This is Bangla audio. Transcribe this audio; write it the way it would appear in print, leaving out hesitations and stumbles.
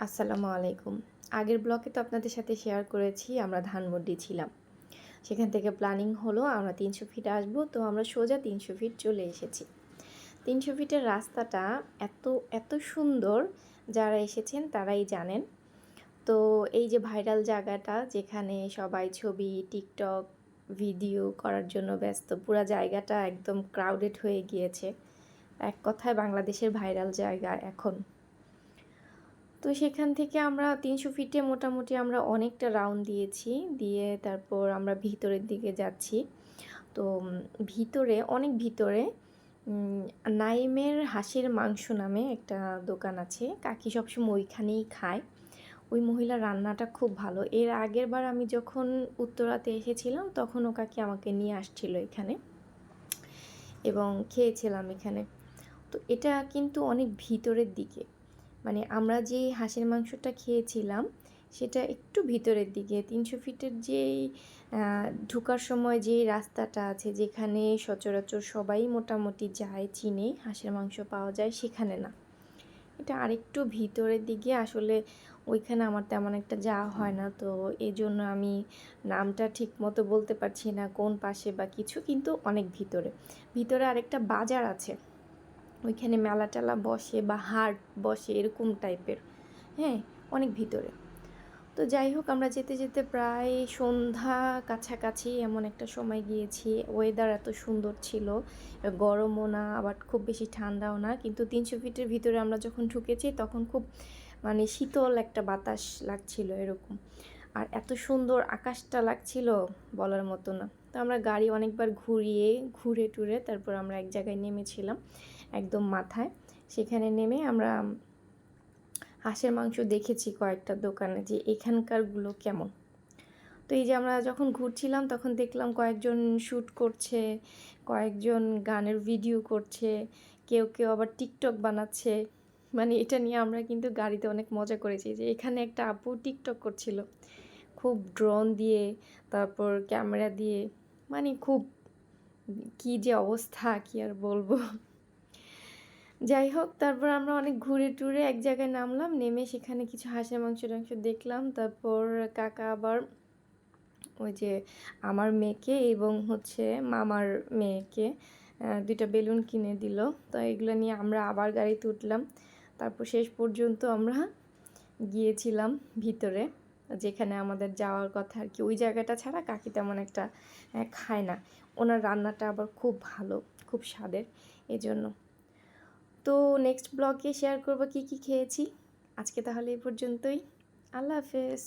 আসসালামু আলাইকুম। আগের ব্লগে তো আপনাদের সাথে শেয়ার করেছি আমরা ধানমন্ডি ছিলাম। সেখান থেকে প্ল্যানিং হলো আমরা ৩০০ ফিট আসবো, তো আমরা সোজা ৩০০ ফিট চলে এসেছি। ৩০০ ফিটের রাস্তাটা এত এত সুন্দর, যারা এসেছেন তারাই জানেন। তো এই যে ভাইরাল জায়গাটা যেখানে সবাই ছবি, টিকটক, ভিডিও করার জন্য ব্যস্ত, পুরা জায়গাটা একদম ক্রাউডেড হয়ে গিয়েছে। এক কথায় বাংলাদেশের ভাইরাল জায়গা এখন। তো সেখান থেকে আমরা ৩০০ ফিটে মোটামুটি আমরা অনেকটা রাউন্ড দিয়েছি, দিয়ে তারপর আমরা ভিতরের দিকে যাচ্ছি। তো ভিতরে অনেক ভিতরে নাইমের হাঁসের মাংস নামে একটা দোকান আছে, কাকি সবসময় ওইখানেই খায়। ওই মহিলার রান্নাটা খুব ভালো। এর আগের বার আমি যখন উত্তরাতে এসেছিলাম তখন ও কাকি আমাকে নিয়ে আসছিল এখানে এবং খেয়েছিলাম এখানে। তো এটা কিন্তু অনেক ভিতরের দিকে, মানে আমরা যে হাঁসের মাংসটা খেয়েছিলাম সেটা একটু ভিতরের দিকে। ৩০০ ফিটের যেই ঢোকার সময় যে রাস্তাটা আছে যেখানে সচরাচর সবাই মোটামুটি যায় চিনে হাঁসের মাংস পাওয়া যায়, সেখানে না, এটা আরেকটু ভিতরের দিকে। আসলে ওইখানে আমার তেমন একটা যাওয়া হয় না, তো এই জন্য আমি নামটা ঠিক মতো বলতে পারছি না কোন পাশে বা কিছু, কিন্তু অনেক ভিতরে। ভিতরে আরেকটা বাজার আছে, ওইখানে মেলা টেলা বসে বা হাট বসে এরকম টাইপের। হ্যাঁ, অনেক ভিতরে। তো যাই হোক, আমরা যেতে যেতে প্রায় সন্ধ্যা কাছাকাছি এমন একটা সময় গিয়েছি। ওয়েদার এত সুন্দর ছিল, গরমও না আবার খুব বেশি ঠান্ডাও না, কিন্তু ৩০০ ফিটের ভিতরে আমরা যখন ঢুকেছি তখন খুব মানে শীতল একটা বাতাস লাগছিল এরকম। আর এত সুন্দর আকাশটা লাগছিল বলার মতো না। তো আমরা গাড়ি অনেকবার ঘুরে টুরে তারপর আমরা এক জায়গায় নেমেছিলাম একদম মাথায়। সেখানে নেমে আমরা হাঁসের মাংস দেখেছি কয়েকটা দোকানে যে এখানকারগুলো কেমন। তো এই যে আমরা যখন ঘুরছিলাম তখন দেখলাম কয়েকজন শ্যুট করছে, কয়েকজন গানের ভিডিও করছে, কেউ কেউ আবার টিকটক বানাচ্ছে। মানে এটা নিয়ে আমরা কিন্তু গাড়িতে অনেক মজা করেছি। যে এখানে একটা আপু টিকটক করছিল খুব ড্রোন দিয়ে, তারপর ক্যামেরা দিয়ে, মানে খুব কী যে অবস্থা কী আর বলবো। যাই হোক, তারপর আমরা অনেক ঘুরে টুরে এক জায়গায় নামলাম, নেমে সেখানে কিছু হাঁসের মাংস টাংস দেখলাম। তারপর কাকা আবার ওই যে আমার মেয়েকে এবং হচ্ছে মামার মেয়েকে দুইটা বেলুন কিনে দিল। তো এগুলো নিয়ে আমরা আবার গাড়িতে উঠলাম। তারপর শেষ পর্যন্ত আমরা গিয়েছিলাম ভিতরে, যেখানে আমাদের যাওয়ার কথা আর কি। ওই জায়গাটা ছাড়া কাকি তেমন একটা খায় না। ওনার রান্নাটা আবার খুব ভালো, খুব স্বাদের, এজন্য। তো নেক্সট ব্লগে শেয়ার করবো কী কী খেয়েছি। আজকে তাহলে এই পর্যন্তই। আল্লাহ হাফেজ।